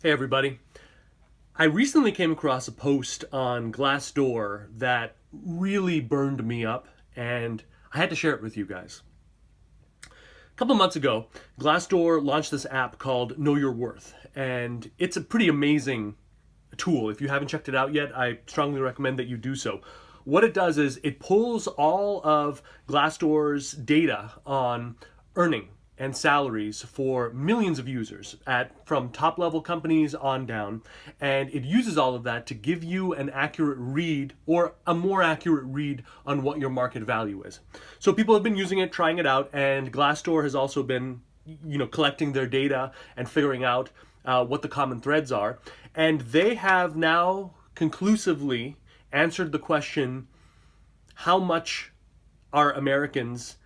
Hey everybody. I recently came across a post on Glassdoor that really burned me up and I had to share it with you guys. A couple months ago, Glassdoor launched this app called Know Your Worth, and it's a pretty amazing tool. If you haven't checked it out yet, I strongly recommend that you do so. What it does is it pulls all of Glassdoor's data on earning and salaries for millions of users at from top level companies on down, and it uses all of that to give you an accurate read or a more accurate read on what your market value is. So people have been using it, trying it out, and Glassdoor has also been collecting their data and figuring out what the common threads are, and they have now conclusively answered the question: how much are Americans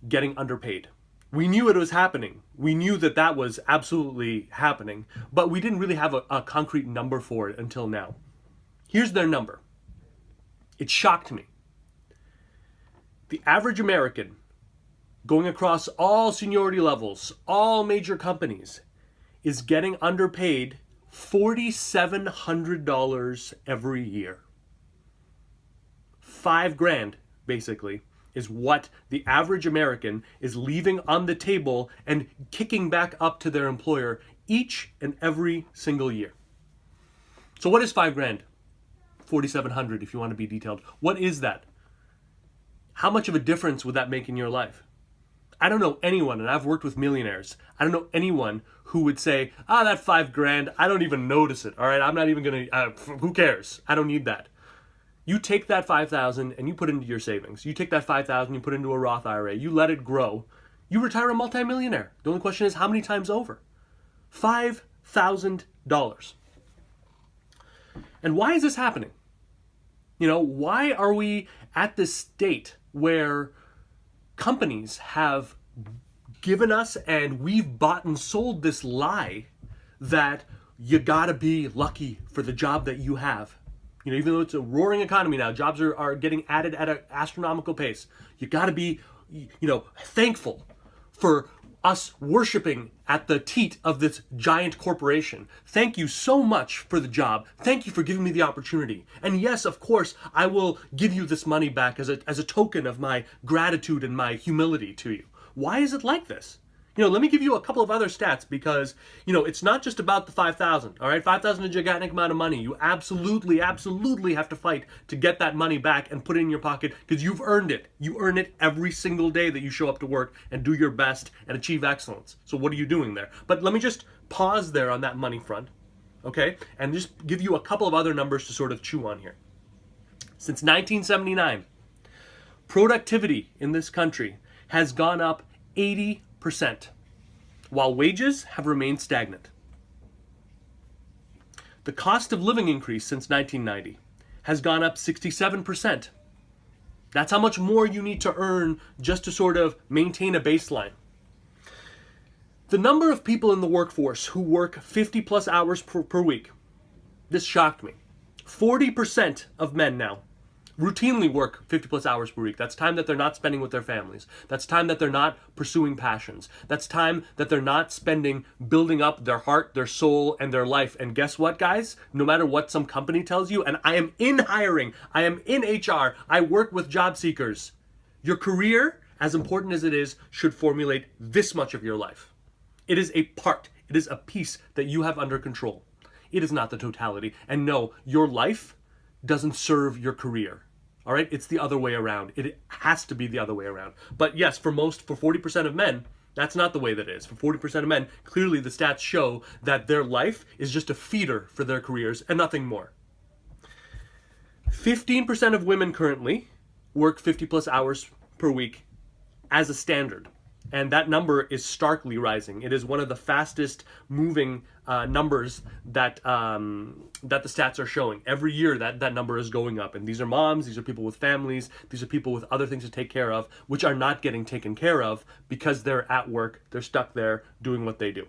getting underpaid? We knew it was happening. We knew that that was absolutely happening, but we didn't really have a concrete number for it until now. Here's their number. It shocked me. The average American, going across all seniority levels, all major companies, is getting underpaid $4,700 every year. $5,000, basically, is what the average American is leaving on the table and kicking back up to their employer each and every single year. So what is $5,000? 4,700 if you want to be detailed. What is that? How much of a difference would that make in your life? I don't know anyone, and I've worked with millionaires, I don't know anyone who would say, that $5,000, I don't even notice it, all right? I'm not even gonna, who cares? I don't need that. You take that 5,000 and you put it into your savings. You take that 5,000, you put it into a Roth IRA, you let it grow. You retire a multimillionaire. The only question is how many times over? $5,000. And why is this happening? Why are we at this state where companies have given us and we've bought and sold this lie that you gotta be lucky for the job that you have? Even though it's a roaring economy now, jobs are getting added at an astronomical pace. You got to be, thankful for us worshiping at the teat of this giant corporation. Thank you so much for the job. Thank you for giving me the opportunity. And yes, of course, I will give you this money back as a token of my gratitude and my humility to you. Why is it like this? Let me give you a couple of other stats because, it's not just about the 5,000, all right? 5,000 is a gigantic amount of money. You absolutely have to fight to get that money back and put it in your pocket because you've earned it. You earn it every single day that you show up to work and do your best and achieve excellence. So what are you doing there? But let me just pause there on that money front, okay? And just give you a couple of other numbers to sort of chew on here. Since 1979, productivity in this country has gone up 80%, while wages have remained stagnant. The cost of living increase since 1990 has gone up 67%. That's how much more you need to earn just to sort of maintain a baseline. The number of people in the workforce who work 50 plus hours per week, this shocked me. 40% of men now routinely work 50 plus hours per week. That's time that they're not spending with their families. That's time that they're not pursuing passions. That's time that they're not spending building up their heart, their soul, and their life. And guess what, guys? No matter what some company tells you, and I am in hiring, I am in HR, I work with job seekers. Your career, as important as it is, should formulate this much of your life. It is a part, it is a piece that you have under control. It is not the totality. And no, your life doesn't serve your career. All right, it's the other way around. It has to be the other way around. But yes, for 40% of men, that's not the way that is. For 40% of men, clearly the stats show that their life is just a feeder for their careers and nothing more. 15% of women currently work 50 plus hours per week as a standard. And that number is starkly rising. It is one of the fastest moving numbers that the stats are showing. Every year that number is going up. And these are moms, these are people with families, these are people with other things to take care of, which are not getting taken care of because they're at work, they're stuck there doing what they do.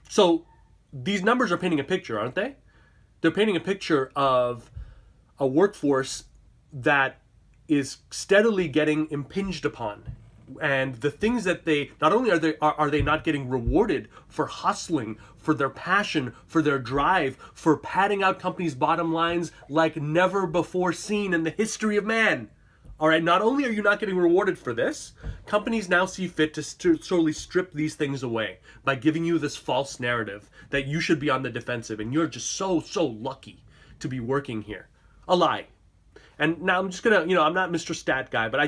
So these numbers are painting a picture, aren't they? They're painting a picture of a workforce that is steadily getting impinged upon and the things that they not only are they not getting rewarded for hustling, for their passion, for their drive, for padding out companies' bottom lines like never before seen in the history of man. All right, not only are you not getting rewarded for this, companies now see fit to totally strip these things away by giving you this false narrative that you should be on the defensive and you're just so lucky to be working here. A lie. And now I'm just gonna, I'm not Mr. Stat guy, but I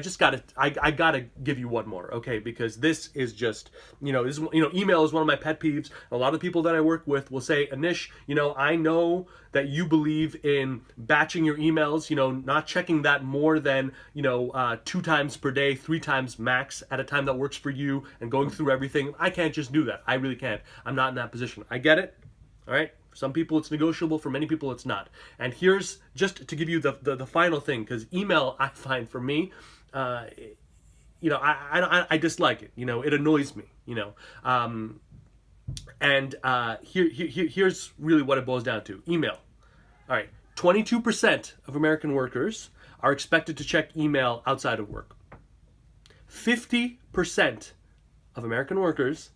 gotta give you one more, okay? Because this is just, email is one of my pet peeves. A lot of people that I work with will say, Anish, I know that you believe in batching your emails, not checking that more than, 2 times per day, 3 times max at a time that works for you, and going through everything. I can't just do that. I really can't. I'm not in that position. I get it. All right. For some people it's negotiable. For many people it's not. And here's just to give you the final thing, because email, I find for me, I dislike it. It annoys me. Here's really what it boils down to. Email. All right. 22% of American workers are expected to check email outside of work. 50% of American workers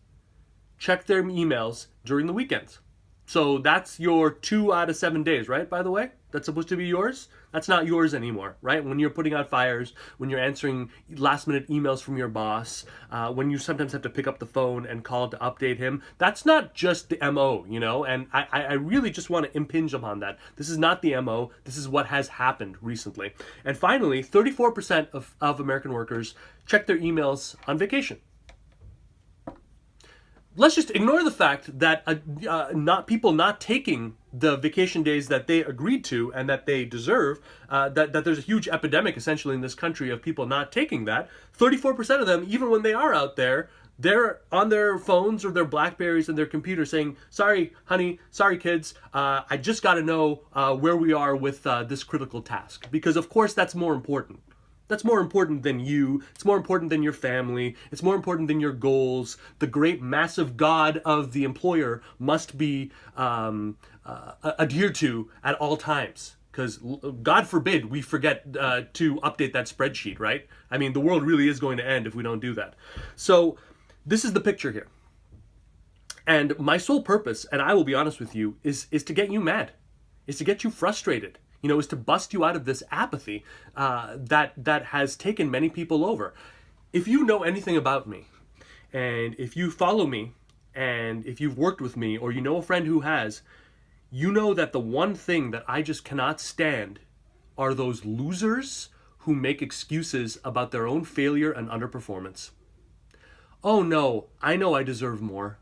check their emails during the weekends. So that's your 2 out of 7 days, right? By the way, that's supposed to be yours. That's not yours anymore, right? When you're putting out fires, when you're answering last minute emails from your boss, when you sometimes have to pick up the phone and call to update him, that's not just the MO, and I really just want to impinge upon that. This is not the MO. This is what has happened recently. And finally, 34% of American workers check their emails on vacation. Let's just ignore the fact that people not taking the vacation days that they agreed to and that they deserve, that there's a huge epidemic essentially in this country of people not taking that. 34% of them, even when they are out there, they're on their phones or their Blackberries and their computer saying, sorry, honey, sorry, kids, I just got to know where we are with this critical task. Because, of course, that's more important. That's more important than you. It's more important than your family. It's more important than your goals. The great massive God of the employer must be adhered to at all times. Because God forbid we forget to update that spreadsheet, right? I mean, the world really is going to end if we don't do that. So this is the picture here. And my sole purpose, and I will be honest with you, is to get you mad, is to get you frustrated. Is to bust you out of this apathy that has taken many people over. If you know anything about me, and if you follow me, and if you've worked with me, or you know a friend who has, you know that the one thing that I just cannot stand are those losers who make excuses about their own failure and underperformance. Oh no, I know I deserve more,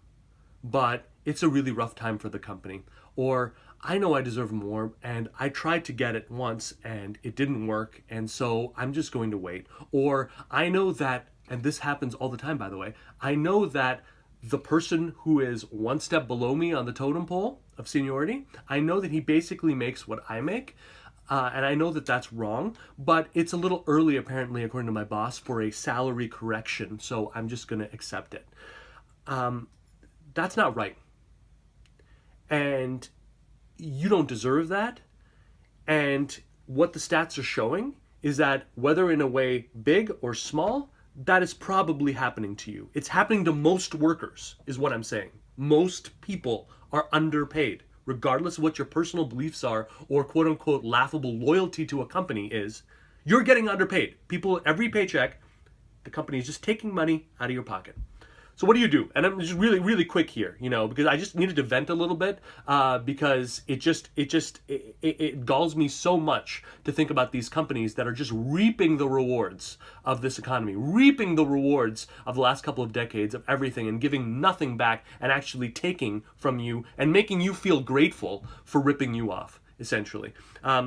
but it's a really rough time for the company. Or, I know I deserve more, and I tried to get it once, and it didn't work, and so I'm just going to wait. Or, I know that, and this happens all the time, by the way, I know that the person who is one step below me on the totem pole of seniority, I know that he basically makes what I make, and I know that that's wrong, but it's a little early, apparently, according to my boss, for a salary correction, so I'm just going to accept it. That's not right. And you don't deserve that. And what the stats are showing is that whether in a way big or small, that is probably happening to you. It's happening to most workers, is what I'm saying. Most people are underpaid, regardless of what your personal beliefs are or quote unquote laughable loyalty to a company is. You're getting underpaid. People, every paycheck, the company is just taking money out of your pocket. So what do you do? And I'm just really quick here, because I just needed to vent a little bit because it galls me so much to think about these companies that are just reaping the rewards of this economy, reaping the rewards of the last couple of decades of everything and giving nothing back and actually taking from you and making you feel grateful for ripping you off, essentially.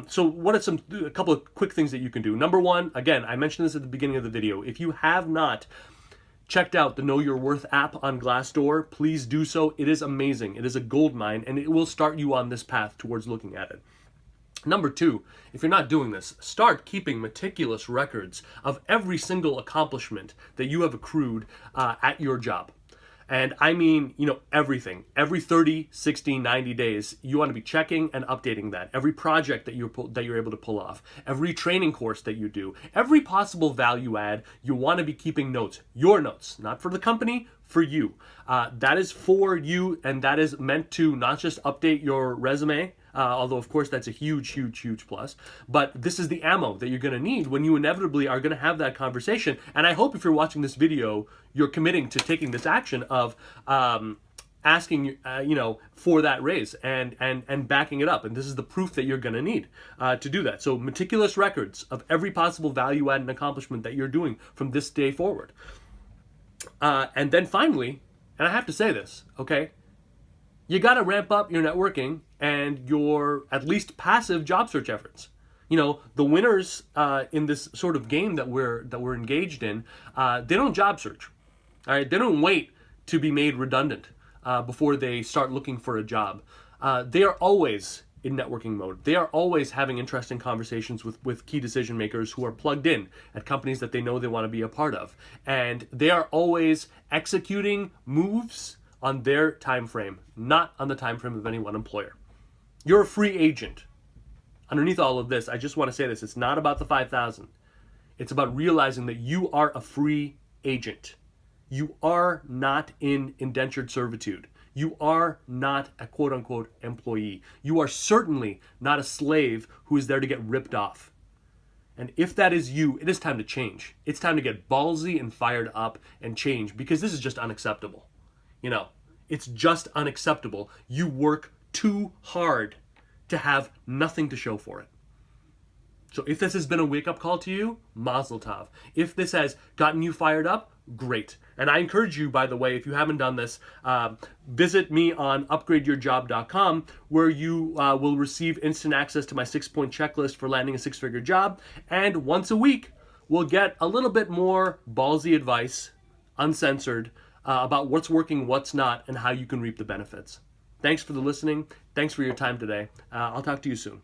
So what are a couple of quick things that you can do? Number one, again, I mentioned this at the beginning of the video. If you have not checked out the Know Your Worth app on Glassdoor, please do so. It is amazing. It is a goldmine, and it will start you on this path towards looking at it. Number two, if you're not doing this, start keeping meticulous records of every single accomplishment that you have accrued at your job. And I mean, everything. Every 30, 60, 90 days, you want to be checking and updating that. Every project that you're able to pull off, every training course that you do, every possible value add, you want to be keeping notes. Your notes, not for the company, for you. That is for you, and that is meant to not just update your resume, although of course that's a huge, huge, huge plus, but this is the ammo that you're going to need when you inevitably are going to have that conversation. And I hope if you're watching this video, you're committing to taking this action of asking, for that raise and backing it up. And this is the proof that you're going to need to do that. So meticulous records of every possible value add and accomplishment that you're doing from this day forward. And then finally, and I have to say this, okay, you got to ramp up your networking and your at least passive job search efforts. The winners in this sort of game that we're engaged in, they don't job search. All right, they don't wait to be made redundant before they start looking for a job. They are always in networking mode. They are always having interesting conversations with key decision makers who are plugged in at companies that they know they want to be a part of. And they are always executing moves on their time frame, not on the time frame of any one employer. You're a free agent. Underneath all of this, I just want to say this. It's not about the 5,000. It's about realizing that you are a free agent. You are not in indentured servitude. You are not a quote-unquote employee. You are certainly not a slave who is there to get ripped off. And if that is you, it is time to change. It's time to get ballsy and fired up and change, because this is just unacceptable. It's just unacceptable. You work too hard to have nothing to show for it. So if this has been a wake-up call to you, mazel tov. If this has gotten you fired up, great. And I encourage you, by the way, if you haven't done this, visit me on upgradeyourjob.com, where you will receive instant access to my 6-point checklist for landing a 6-figure job. And once a week, we'll get a little bit more ballsy advice, uncensored, about what's working, what's not, and how you can reap the benefits. Thanks for the listening. Thanks for your time today. I'll talk to you soon.